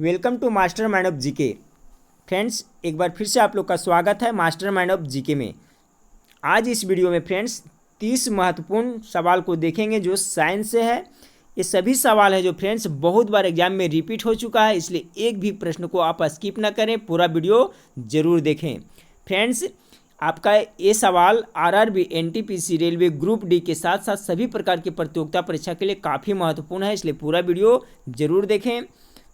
Welcome to master mind of GK. Friends, एक बार फिर से आप लोग का स्वागत है मास्टर माइंड ऑफ जीके में। आज इस वीडियो में फ्रेंड्स 30 महत्वपूर्ण सवाल को देखेंगे जो साइंस से है। ये सभी सवाल है जो फ्रेंड्स बहुत बार एग्जाम में रिपीट हो चुका है, इसलिए एक भी प्रश्न को आप स्किप ना करें, पूरा वीडियो ज़रूर देखें। फ्रेंड्स, आपका ये सवाल RRB, NTPC, railway group D के साथ साथ सभी प्रकार की प्रतियोगिता परीक्षा के लिए काफ़ी महत्वपूर्ण है, इसलिए पूरा वीडियो ज़रूर देखें।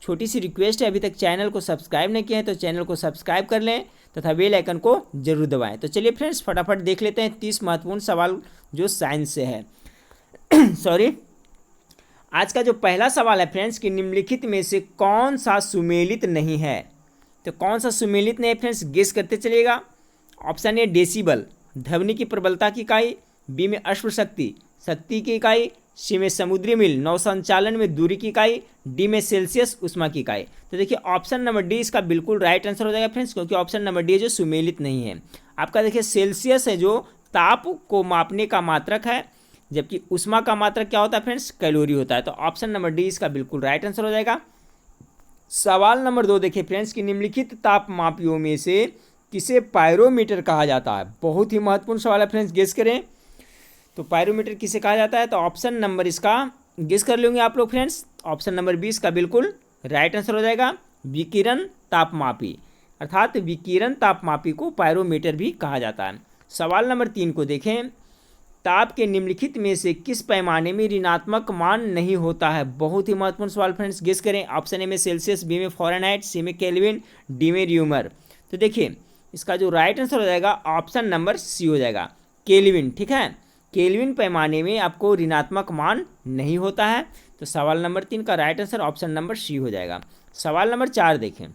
छोटी सी रिक्वेस्ट है, अभी तक चैनल को सब्सक्राइब नहीं किया है तो चैनल को सब्सक्राइब कर लें तथा बेल आइकन को जरूर दबाएं। तो चलिए फ्रेंड्स, फटाफट देख लेते हैं 30 महत्वपूर्ण सवाल जो साइंस से है। सॉरी, आज का जो पहला सवाल है फ्रेंड्स कि निम्नलिखित में से कौन सा सुमेलित नहीं है। तो कौन सा सुमेलित नहीं है फ्रेंड्स, गेस करते चलिएगा। ऑप्शन ए डेसिबल, ध्वनि की प्रबलता की इकाई। बी में अश्वशक्ति, शक्ति की इकाई। सी में समुद्री मील, नौ संचालन में दूरी की इकाई। डी में सेल्सियस, उष्मा की इकाई। तो देखिए ऑप्शन नंबर डी इसका बिल्कुल राइट आंसर हो जाएगा फ्रेंड्स, क्योंकि ऑप्शन नंबर डी है जो सुमेलित नहीं है। आपका देखिए सेल्सियस है जो ताप को मापने का मात्रक है, जबकि उष्मा का मात्रक क्या होता है फ्रेंड्स, कैलोरी होता है। तो ऑप्शन नंबर डी इसका बिल्कुल राइट आंसर हो जाएगा। सवाल नंबर 2 देखिए फ्रेंड्स कि निम्नलिखित तापमापियों में से किसे पायरोमीटर कहा जाता है। बहुत ही महत्वपूर्ण सवाल है फ्रेंड्स, गेस करें तो पायरोमीटर किसे कहा जाता है। तो ऑप्शन नंबर इसका गेस कर लेंगे आप लोग फ्रेंड्स। ऑप्शन नंबर 20 का बिल्कुल राइट आंसर हो जाएगा, विकिरण तापमापी, अर्थात विकिरण तापमापी को पायरोमीटर भी कहा जाता है। सवाल नंबर 3 को देखें, ताप के निम्नलिखित में से किस पैमाने में ऋणात्मक मान नहीं होता है। बहुत ही महत्वपूर्ण सवाल फ्रेंड्स, गेस करें। ऑप्शन ए में सेल्सियस, बी में फ़ारेनहाइट, सी में केल्विन, डी में र्यूमर। तो देखिए इसका जो राइट आंसर हो जाएगा ऑप्शन नंबर सी हो जाएगा, केल्विन। ठीक है, केल्विन पैमाने में आपको ऋणात्मक मान नहीं होता है। तो सवाल नंबर 3 का right answer option number C हो जाएगा। सवाल नंबर 4 देखें,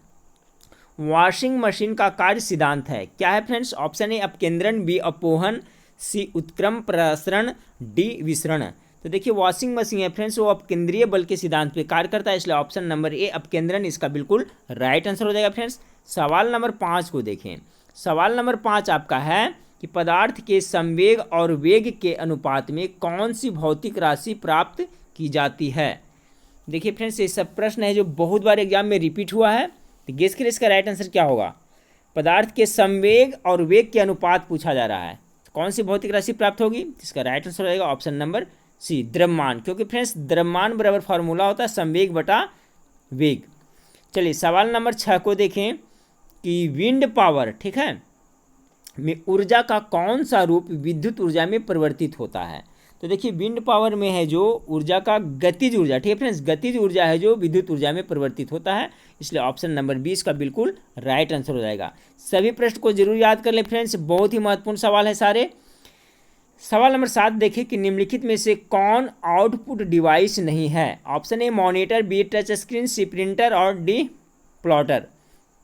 वॉशिंग मशीन का कार्य सिद्धांत है क्या है फ्रेंड्स। ऑप्शन ए अपकेंद्रण, बी अपोहन, सी उत्क्रम प्रसरण, डी विसरण। तो देखिए वॉशिंग मशीन है फ्रेंड्स वो अपकेंद्रीय बल के सिद्धांत पे कार्य करता है, इसलिए ऑप्शन नंबर ए अपकेंद्रण इसका बिल्कुल राइट आंसर हो जाएगा फ्रेंड्स। सवाल नंबर 5 को देखें। सवाल नंबर 5 आपका है कि पदार्थ के संवेग और वेग के अनुपात में कौन सी भौतिक राशि प्राप्त की जाती है। देखिए फ्रेंड्स ये सब प्रश्न है जो बहुत बार एग्जाम में रिपीट हुआ है, तो गेस करिए इसका राइट आंसर क्या होगा। पदार्थ के संवेग और वेग के अनुपात पूछा जा रहा है, तो कौन सी भौतिक राशि प्राप्त होगी। इसका राइट आंसर रहेगा ऑप्शन नंबर सी, द्रव्यमान, क्योंकि फ्रेंड्स द्रव्यमान बराबर फार्मूला होता है संवेग बटा वेग। चलिए सवाल नंबर 6 को देखें कि विंड पावर, ठीक है, में ऊर्जा का कौन सा रूप विद्युत ऊर्जा में परिवर्तित होता है। तो देखिए विंड पावर में है जो ऊर्जा का गतिज ऊर्जा, ठीक है फ्रेंड्स, गतिज ऊर्जा है जो विद्युत ऊर्जा में परिवर्तित होता है, इसलिए ऑप्शन नंबर 20 का बिल्कुल राइट आंसर हो जाएगा। सभी प्रश्न को जरूर याद कर ले फ्रेंड्स, बहुत ही महत्वपूर्ण सवाल है सारे। सवाल नंबर 7 देखिए कि निम्नलिखित में से कौन आउटपुट डिवाइस नहीं है। Option A monitor, B touch screen, C printer और डी प्लॉटर।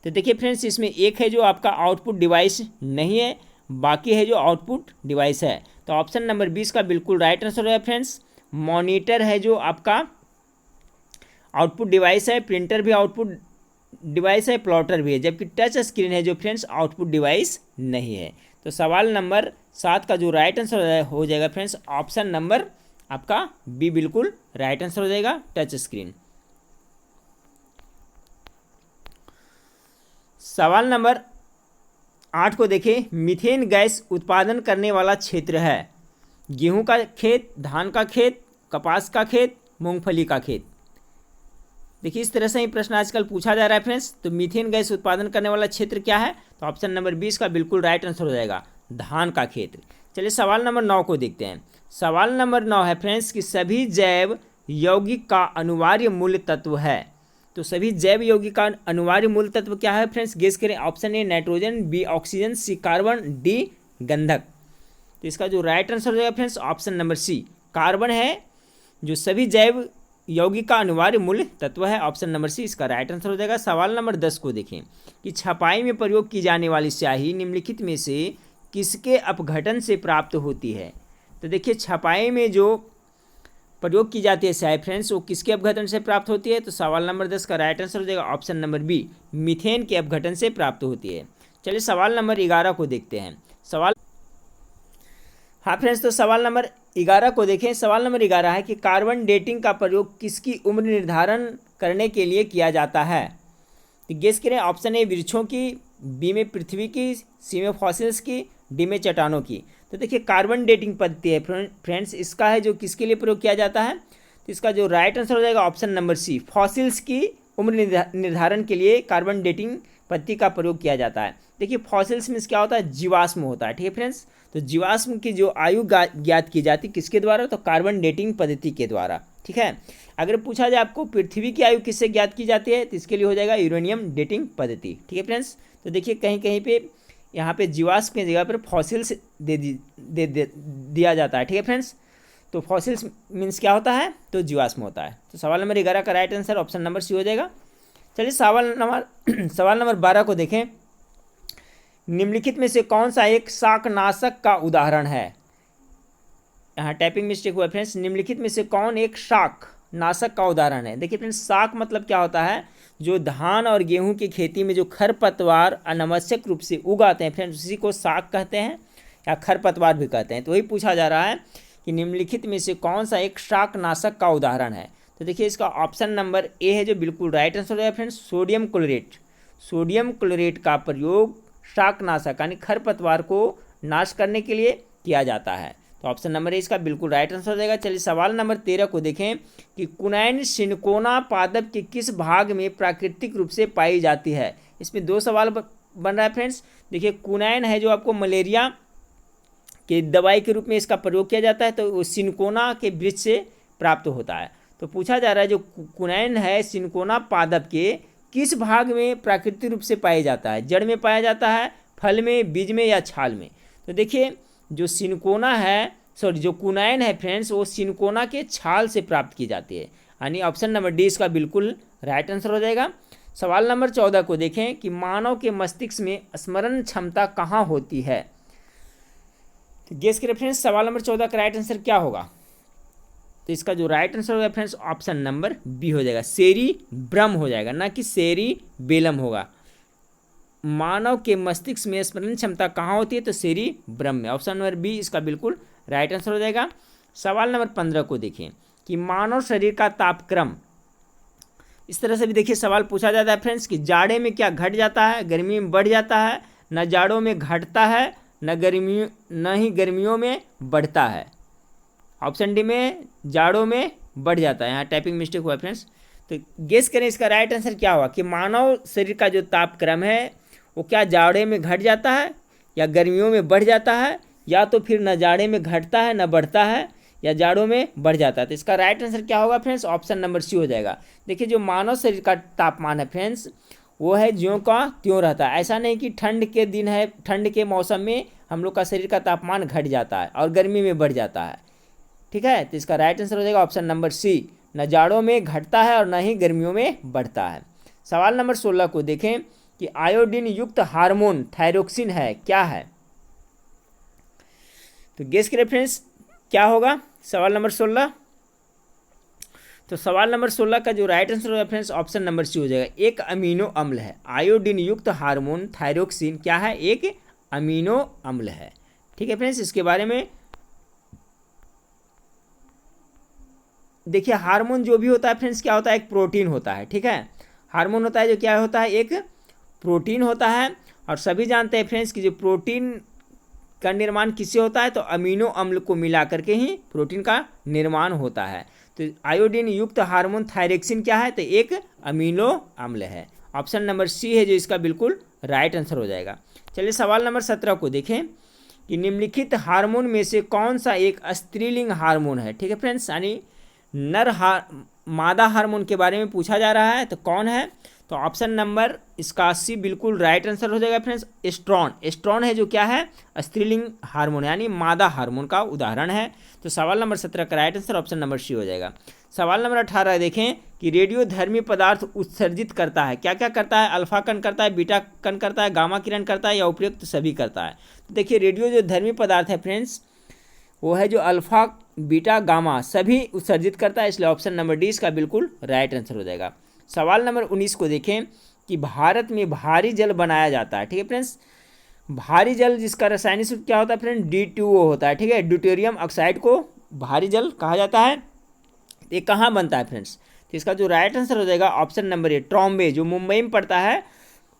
तो देखिए फ्रेंड्स इसमें एक है जो आपका आउटपुट डिवाइस नहीं है, बाकी है जो आउटपुट डिवाइस है। तो ऑप्शन नंबर 20 का बिल्कुल राइट आंसर है फ्रेंड्स। मॉनिटर है जो आपका आउटपुट डिवाइस है, प्रिंटर भी आउटपुट डिवाइस है, प्लॉटर भी है, जबकि टच स्क्रीन है जो फ्रेंड्स आउटपुट डिवाइस नहीं है। तो सवाल नंबर 7 का जो राइट आंसर हो जाएगा फ्रेंड्स ऑप्शन नंबर आपका बी बिल्कुल राइट आंसर हो जाएगा, टच स्क्रीन। सवाल नंबर 8 को देखें, मीथेन गैस उत्पादन करने वाला क्षेत्र है गेहूं का खेत, धान का खेत, कपास का खेत, मूंगफली का खेत। देखिए इस तरह से ही प्रश्न आजकल पूछा जा रहा है फ्रेंड्स। तो मीथेन गैस उत्पादन करने वाला क्षेत्र क्या है, तो ऑप्शन नंबर 20 का बिल्कुल राइट आंसर हो जाएगा, धान का क्षेत्र। चलिए सवाल नंबर 9 को देखते हैं। सवाल नंबर 9 है फ्रेंड्स कि सभी जैव यौगिक का अनिवार्य मूल तत्व है। तो सभी जैव यौगिक का अनिवार्य मूल तत्व क्या है फ्रेंड्स, गेस करें। Option A nitrogen, B oxygen, C carbon, D गंधक। तो इसका जो राइट आंसर हो जाएगा friends option number C, carbon है जो सभी जैव यौगिक का अनिवार्य मूल तत्व है, ऑप्शन नंबर सी इसका राइट आंसर हो जाएगा। सवाल नंबर 10 को देखें कि छपाई में प्रयोग की जाने वाली स्याही निम्नलिखित में से किसके अपघटन से प्राप्त होती है। तो देखिए छपाई में जो प्रयोग की जाती है स्याही फ्रेंड्स वो किसके अपघटन से प्राप्त होती है। तो सवाल नंबर 10 का राइट आंसर हो जाएगा ऑप्शन नंबर बी, मीथेन के अपघटन से प्राप्त होती है। चलिए सवाल नंबर 11 को देखते हैं। हाँ फ्रेंड्स, तो सवाल नंबर 11 को देखें। सवाल नंबर 11 है कि कार्बन डेटिंग का प्रयोग किसकी उम्र निर्धारण करने के लिए किया जाता है। तो गेस करें, ऑप्शन ए वृक्षों की, बी में पृथ्वी की, सी में फॉसिल्स की, डी में चट्टानों की। तो देखिए कार्बन डेटिंग पद्धति है फ्रेंड्स, इसका है जो किसके लिए प्रयोग किया जाता है, तो इसका जो राइट आंसर हो जाएगा ऑप्शन नंबर सी, फॉसिल्स की उम्र निर्धारण के लिए कार्बन डेटिंग पद्धति का प्रयोग किया जाता है। देखिए फॉसिल्स मीन्स क्या होता है, जीवाश्म होता है, ठीक है फ्रेंड्स। तो जीवाश्म की जो आयु ज्ञात की जाती किसके द्वारा, तो कार्बन डेटिंग पद्धति के द्वारा, ठीक है। अगर पूछा जाए आपको पृथ्वी की आयु किससे ज्ञात की जाती है, तो इसके लिए हो जाएगा यूरेनियम डेटिंग पद्धति, ठीक है फ्रेंड्स। तो देखिए कहीं कहीं पे यहाँ पे जीवाश्म की जगह पर फॉसिल्स दिया जाता है, ठीक है फ्रेंड्स। तो फॉसिल्स मीन्स क्या होता है, तो जीवाश्म होता है। तो सवाल नंबर 11 का right answer option number C हो जाएगा। चलिए सवाल नंबर 12 को देखें। निम्नलिखित में से कौन सा एक शाकनाशक का उदाहरण है। यहाँ टाइपिंग मिस्टेक हुआ फ्रेंड्स। निम्नलिखित में से कौन एक शाकनाशक का उदाहरण है। देखिए फ्रेंड्स, शाक मतलब क्या होता है, जो धान और गेहूं की खेती में जो खरपतवार अनावश्यक रूप से उगाते हैं फ्रेंड्स, उसी को शाक कहते हैं या खरपतवार भी कहते हैं। तो वही पूछा जा रहा है कि निम्नलिखित में से कौन सा एक शाकनाशक का उदाहरण है। तो देखिए इसका ऑप्शन नंबर ए है जो बिल्कुल राइट आंसर है friends, sodium chlorate. Sodium chlorate का प्रयोग शाकनाशक यानी खरपतवार को नाश करने के लिए किया जाता है। तो ऑप्शन नंबर ए इसका बिल्कुल राइट आंसर हो जाएगा। चलिए सवाल नंबर 13 को देखें कि कुनैन सिनकोना पादप के किस भाग में प्राकृतिक रूप से पाई जाती है। इसमें दो सवाल बन रहा है फ्रेंड्स। देखिए कुनैन है जो आपको मलेरिया के दवाई के रूप में इसका प्रयोग किया जाता है, तो वो सिनकोना के वृक्ष से प्राप्त होता है। तो पूछा जा रहा है जो कुनैन है सिनकोना पादप के किस भाग में प्राकृतिक रूप से पाया जाता है, जड़ में पाया जाता है, फल में, बीज में या छाल में। तो देखिए जो सिनकोना है जो कुनैन है फ्रेंड्स, वो सिनकोना के छाल से प्राप्त की जाती है, यानी ऑप्शन नंबर डी इसका बिल्कुल राइट आंसर हो जाएगा। सवाल नंबर 14 को देखें कि मानव के मस्तिष्क में स्मरण क्षमता कहाँ होती है। तो गेस करें फ्रेंड्स, सवाल नंबर 14 का राइट आंसर क्या होगा। तो इसका जो राइट आंसर होगा फ्रेंड्स ऑप्शन नंबर बी हो जाएगा, सेरिब्रम हो जाएगा, ना कि सेरिबेलम होगा। मानव के मस्तिष्क में स्मरण क्षमता कहाँ होती है, तो सेरिब्रम में। ऑप्शन नंबर बी इसका बिल्कुल राइट आंसर हो जाएगा। सवाल नंबर 15 को देखें कि मानव शरीर का तापक्रम, इस तरह से भी देखिए सवाल पूछा जाता है फ्रेंड्स कि जाड़े में क्या घट जाता है, गर्मी में बढ़ जाता है, न जाड़ों में घटता है, न ही गर्मियों में बढ़ता है। ऑप्शन डी में जाड़ों में बढ़ जाता है। यहाँ टाइपिंग मिस्टेक हुआ फ्रेंड्स। तो गेस करें इसका राइट आंसर क्या हुआ कि मानव शरीर का जो तापक्रम है वो क्या जाड़े में घट जाता है या गर्मियों में बढ़ जाता है, या तो फिर न जाड़े में घटता है न बढ़ता है या जाड़ों में बढ़ जाता है। तो इसका राइट आंसर क्या होगा फ्रेंड्स, ऑप्शन नंबर सी हो जाएगा। देखिए जो मानव शरीर का तापमान है फ्रेंड्स वो है ज्यों का त्यों रहता है। ऐसा नहीं कि ठंड के दिन है, ठंड के मौसम में हम लोग का शरीर का तापमान घट जाता है और गर्मी में बढ़ जाता है, ठीक है। तो इसका राइट आंसर हो जाएगा ऑप्शन नंबर सी, न जाड़ों में घटता है और न ही गर्मियों में बढ़ता है। सवाल नंबर 16 को देखें कि आयोडीन युक्त हार्मोन थायरोक्सिन है, क्या है। तो गेस करें फ्रेंड्स क्या होगा सवाल नंबर 16। तो सवाल नंबर 16 का जो राइट आंसर होगा फ्रेंड्स ऑप्शन नंबर सी हो जाएगा, एक अमीनो अम्ल है। आयोडीन युक्त हार्मोन थायरोक्सिन क्या है, एक अमीनो अम्ल है, ठीक है फ्रेंड्स। इसके बारे में देखिए हार्मोन जो भी होता है फ्रेंड्स क्या होता है, एक प्रोटीन होता है, ठीक है। हार्मोन होता है जो क्या होता है, एक प्रोटीन होता है। और सभी जानते हैं फ्रेंड्स कि जो प्रोटीन का निर्माण किससे होता है, तो अमीनो अम्ल को मिला करके ही प्रोटीन का निर्माण होता है। तो आयोडीन युक्त हार्मोन थायरोक्सिन क्या है, तो एक अमीनो अम्ल है। ऑप्शन नंबर सी है जो इसका बिल्कुल राइट आंसर हो जाएगा। चलिए सवाल नंबर 17 को देखें कि निम्नलिखित हार्मोन में से कौन सा एक स्त्रीलिंग हार्मोन है, ठीक है फ्रेंड्स, यानी मादा हार्मोन के बारे में पूछा जा रहा है, तो कौन है। तो ऑप्शन नंबर इसका सी बिल्कुल राइट आंसर हो जाएगा फ्रेंड्स, एस्ट्रॉन। एस्ट्रॉन है जो क्या है, स्त्रीलिंग हार्मोन यानी मादा हार्मोन का उदाहरण है। तो सवाल नंबर 17 का right answer option number C हो जाएगा। सवाल नंबर 18 देखें कि रेडियोधर्मी पदार्थ उत्सर्जित करता है, क्या क्या करता है, अल्फा कण करता है, बीटा कण करता है, गामा किरण करता है या उपयुक्त सभी करता है। तो देखिए रेडियो जो धर्मी पदार्थ है फ्रेंड्स वो है जो अल्फा बीटा गामा सभी उत्सर्जित करता है, इसलिए ऑप्शन नंबर डी इसका बिल्कुल राइट आंसर हो जाएगा। सवाल नंबर 19 को देखें कि भारत में भारी जल बनाया जाता है, ठीक है फ्रेंड्स। भारी जल जिसका रासायनिक सूत्र क्या होता है फ्रेंड, D2O होता है, ठीक है। ड्यूटेरियम ऑक्साइड को भारी जल कहा जाता है। ये कहाँ बनता है फ्रेंड्स, तो इसका जो राइट आंसर हो जाएगा ऑप्शन नंबर ए, ट्रॉम्बे, जो मुंबई में पड़ता है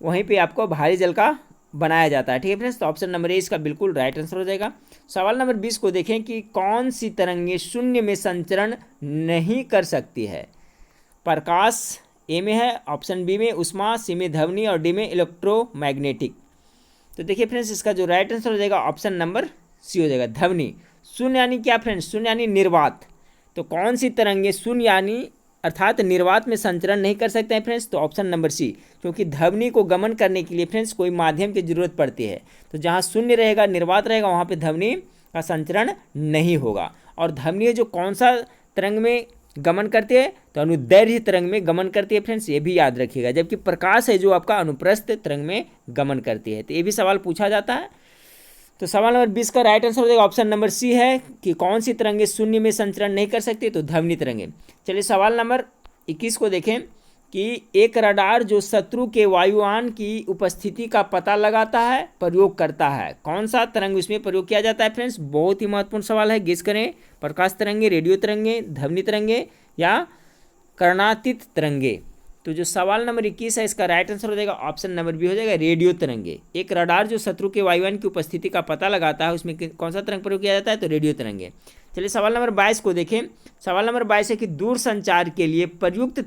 वहीं पे आपको भारी जल का बनाया जाता है। ठीक है फ्रेंड्स, तो ऑप्शन नंबर ए इसका बिल्कुल राइट आंसर हो जाएगा। सवाल नंबर 20 को देखें कि कौन सी तरंगें शून्य में संचरण नहीं कर सकती है। प्रकाश ए में है, ऑप्शन बी में उष्मा, सी में ध्वनि और डी में इलेक्ट्रोमैग्नेटिक। तो देखिए फ्रेंड्स, इसका जो राइट आंसर हो जाएगा ऑप्शन नंबर सी हो जाएगा, ध्वनि। शून्य यानी क्या फ्रेंड्स, शून्य यानी निर्वात। तो कौन सी तरंगें शून्य यानी अर्थात निर्वात में संचरण नहीं कर सकते हैं फ्रेंड्स, तो ऑप्शन नंबर सी, क्योंकि ध्वनि को गमन करने के लिए फ्रेंड्स कोई माध्यम की जरूरत पड़ती है। तो जहाँ शून्य रहेगा, निर्वात रहेगा, वहाँ पे ध्वनि का संचरण नहीं होगा। और ध्वनि जो कौन सा तरंग में गमन करती है, तो अनुदैर्घ्य तरंग में गमन करती है फ्रेंड्स, ये भी याद रखिएगा। जबकि प्रकाश है जो आपका अनुप्रस्थ तरंग में गमन करती है। तो ये भी सवाल पूछा जाता है। तो सवाल नंबर 20 का राइट आंसर हो जाएगा ऑप्शन नंबर सी है कि कौन सी तरंगें शून्य में संचरण नहीं कर सकती, तो ध्वनि तरंगें। चलिए सवाल नंबर 21 को देखें कि एक रडार जो शत्रु के वायुयान की उपस्थिति का पता लगाता है, प्रयोग करता है, कौन सा तरंग इसमें प्रयोग किया जाता है फ्रेंड्स। बहुत ही महत्वपूर्ण सवाल है, गेस करें। प्रकाश तरंगे, रेडियो तरंगे, ध्वनि तरंगे या कर्णातीत तरंगे। तो जो सवाल नंबर 21 है इसका राइट आंसर हो जाएगा ऑप्शन नंबर बी हो जाएगा, रेडियो तरंगे। एक रडार जो शत्रु के वायुयान की उपस्थिति का पता लगाता है, उसमें कौन सा तरंग प्रयोग किया जाता है, तो रेडियो तरंगे। चलिए सवाल नंबर 22 को देखें। सवाल नंबर 22 है कि दूर संचार के लिए प्रयुक्त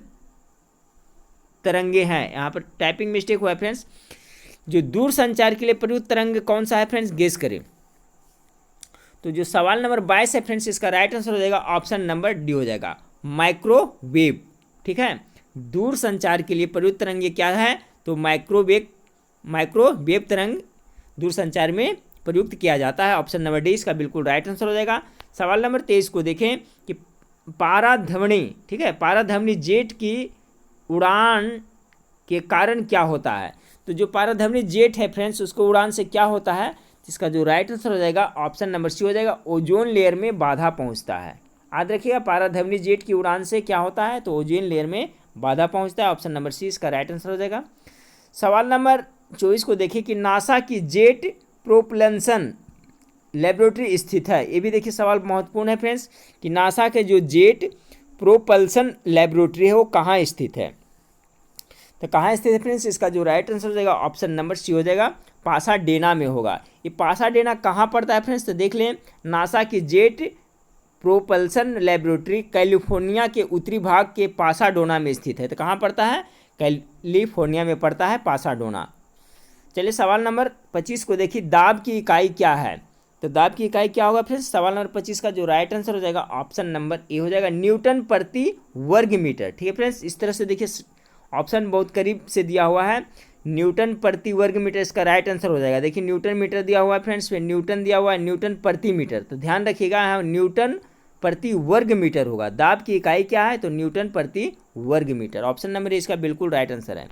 तरंगे हैं। यहाँ पर टाइपिंग मिस्टेक हुआ है फ्रेंड्स। जो दूर संचार के लिए प्रयुक्त तरंग कौन सा है फ्रेंड्स, गेस करें। तो जो सवाल नंबर 22 है फ्रेंड्स, इसका राइट आंसर हो जाएगा ऑप्शन नंबर डी हो जाएगा, माइक्रोवेव। ठीक है, दूर संचार के लिए प्रयुक्त तरंग क्या है, तो माइक्रोवेव तरंग दूर संचार में प्रयुक्त किया जाता है। ऑप्शन नंबर डी इसका बिल्कुल राइट आंसर हो जाएगा। सवाल नंबर 23 को देखें कि पाराध्वनि, ठीक है, पाराध्वनि जेट की उड़ान के कारण क्या होता है। तो जो पाराध्वनि जेट है फ्रेंड्स, उसको उड़ान से क्या होता है, जिसका जो राइट आंसर हो जाएगा ऑप्शन नंबर सी हो जाएगा, ओजोन लेयर में बाधा पहुंचता है। याद रखिएगा, पाराध्वनि जेट की उड़ान से क्या होता है, तो ओजोन लेयर में बाधा पहुंचता है। ऑप्शन नंबर सी इसका राइट आंसर हो जाएगा। सवाल नंबर 24 को देखिए कि नासा की जेट प्रोपल्सन लेबोरेटरी स्थित है। ये भी देखिए सवाल महत्वपूर्ण है फ्रेंड्स कि नासा के जो जेट प्रोपल्सन लेबोरेटरी है वो कहाँ स्थित है। तो कहाँ स्थित है फ्रेंड्स, इसका जो राइट आंसर हो जाएगा ऑप्शन नंबर सी हो जाएगा, पासाडेना में होगा। ये पासाडेना कहाँ पड़ता है फ्रेंड्स, तो देख लें, नासा की जेट प्रोपल्सन लेबोरेटरी कैलिफोर्निया के उत्तरी भाग के पासाडोना में स्थित है। तो कहाँ पड़ता है, कैलिफोर्निया में पड़ता है पासाडोना। चलिए सवाल नंबर 25 को देखिए, दाब की इकाई क्या है। तो दाब की इकाई क्या होगा फ्रेंड्स, सवाल नंबर 25 का जो राइट आंसर हो जाएगा ऑप्शन नंबर ए हो जाएगा, न्यूटन प्रति वर्ग मीटर। ठीक है फ्रेंड्स, इस तरह से देखिए ऑप्शन बहुत करीब से दिया हुआ है, न्यूटन प्रति वर्ग मीटर इसका राइट आंसर हो जाएगा। देखिए न्यूटन मीटर दिया हुआ है फ्रेंड्स, फिर न्यूटन दिया हुआ है, न्यूटन प्रति मीटर। तो ध्यान रखिएगा यहाँ न्यूटन प्रति वर्ग मीटर होगा। दाब की इकाई क्या है, तो न्यूटन प्रति वर्ग मीटर। ऑप्शन नंबर ए इसका बिल्कुल राइट आंसर है।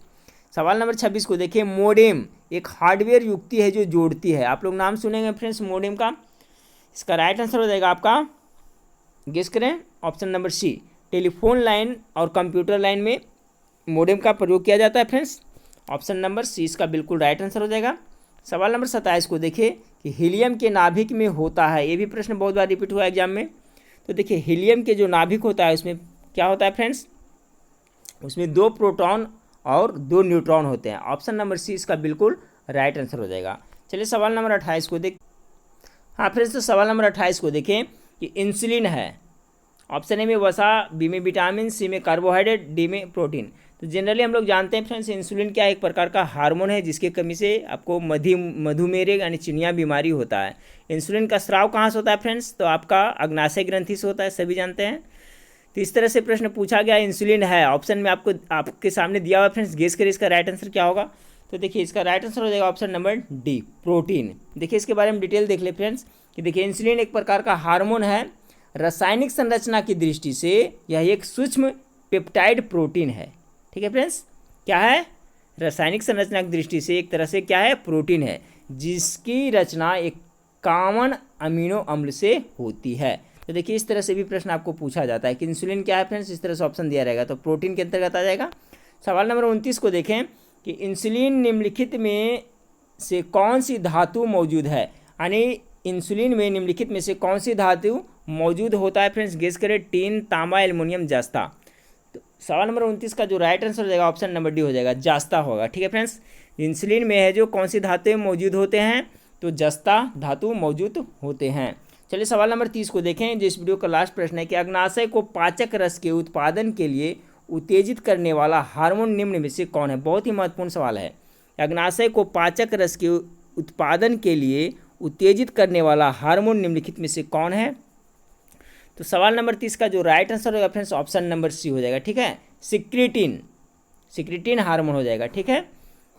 सवाल नंबर 26 को देखिए, मोडेम एक हार्डवेयर युक्ति है जो जोड़ती है। आप लोग नाम सुनेंगे फ्रेंड्स मोडेम का। इसका राइट आंसर हो जाएगा आपका, गेस करें, option number C, telephone line और कंप्यूटर लाइन में मोडेम का प्रयोग किया जाता है फ्रेंड्स। ऑप्शन नंबर सी इसका बिल्कुल राइट आंसर हो जाएगा। सवाल नंबर 27 को देखिए कि हीलियम के नाभिक में होता है, ये भी प्रश्न बहुत बार रिपीट हुआ है एग्जाम में। तो देखिए हीलियम के जो नाभिक होता है उसमें क्या होता है फ्रेंड्स, उसमें 2 प्रोटॉन और 2 न्यूट्रॉन होते हैं। ऑप्शन नंबर सी इसका बिल्कुल राइट आंसर हो जाएगा। चलिए सवाल नंबर 28 को देख, हाँ फ्रेंड्स, तो सवाल नंबर 28 को देखें कि इंसुलिन है। ऑप्शन ए में वसा, बी में विटामिन, सी में कार्बोहाइड्रेट, डी में प्रोटीन। तो जनरली हम लोग जानते हैं फ्रेंड्स इंसुलिन क्या है, एक प्रकार का हार्मोन है जिसके कमी से आपको मधुमेह यानी चिनिया बीमारी होता है। इंसुलिन का स्राव कहाँ से होता है फ्रेंड्स, तो आपका अग्नाशय ग्रंथि से होता है, सभी जानते हैं। तो इस तरह से प्रश्न पूछा गया, इंसुलिन है, ऑप्शन में आपके सामने दिया हुआ फ्रेंड्स, गेस करिए इसका राइट आंसर क्या होगा। तो देखिए इसका राइट आंसर हो जाएगा ऑप्शन नंबर डी, प्रोटीन। देखिए इसके बारे में डिटेल देख ले फ्रेंड्स कि देखिए इंसुलिन एक प्रकार का हार्मोन है। रासायनिक संरचना की दृष्टि से यह एक सूक्ष्म पेप्टाइड प्रोटीन है। ठीक है फ्रेंड्स, क्या है, रासायनिक संरचना की दृष्टि से एक तरह से क्या है, प्रोटीन है, जिसकी रचना एक कॉमन अमीनो अम्ल से होती है। तो देखिए इस तरह से भी प्रश्न आपको पूछा जाता है कि इंसुलिन क्या है फ्रेंड्स, इस तरह से ऑप्शन दिया रहेगा तो प्रोटीन के अंतर्गत आ जाएगा। सवाल नंबर 29 को देखें कि इंसुलिन निम्नलिखित में से कौन सी धातु मौजूद है, यानी इंसुलिन में निम्नलिखित में से कौन सी धातु मौजूद होता है फ्रेंड्स, गेस करें, टीन, तांबा, एल्युमिनियम, जस्ता। तो सवाल नंबर 29 का जो राइट आंसर हो जाएगा ऑप्शन नंबर डी हो जाएगा, जस्ता होगा। ठीक है फ्रेंड्स, इंसुलिन में है जो कौन सी धातुएं मौजूद होते हैं, तो जस्ता धातु मौजूद होते हैं। चलिए सवाल नंबर 30 को देखें, जो इस वीडियो का लास्ट प्रश्न है कि अग्नाशय को पाचक रस के उत्पादन के लिए उत्तेजित करने वाला हार्मोन निम्न में से कौन है। बहुत ही महत्वपूर्ण सवाल है। अग्नाशय को पाचक रस के उत्पादन के लिए उत्तेजित करने वाला हार्मोन निम्नलिखित में से कौन है। तो सवाल नंबर 30 का जो राइट आंसर होगा फ्रेंड्स ऑप्शन नंबर सी हो जाएगा। ठीक है, सिक्रीटिन, सिक्रीटिन हार्मोन हो जाएगा। ठीक है,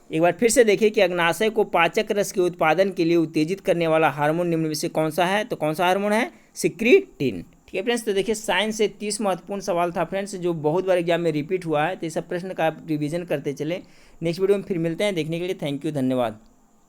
एक बार फिर से देखिए कि अग्नाशय को पाचक रस के उत्पादन के लिए उत्तेजित करने वाला हार्मोन निम्न में से कौन सा है, तो कौन सा हार्मोन है, सिक्रीटिन। ठीक है फ्रेंड्स, तो देखिए साइंस से 30 महत्वपूर्ण सवाल था फ्रेंड्स, जो बहुत बार एग्जाम में रिपीट हुआ है। तो इस सब प्रश्न का आप रिवीजन करते चले। नेक्स्ट वीडियो में फिर मिलते हैं, देखने के लिए थैंक यू, धन्यवाद।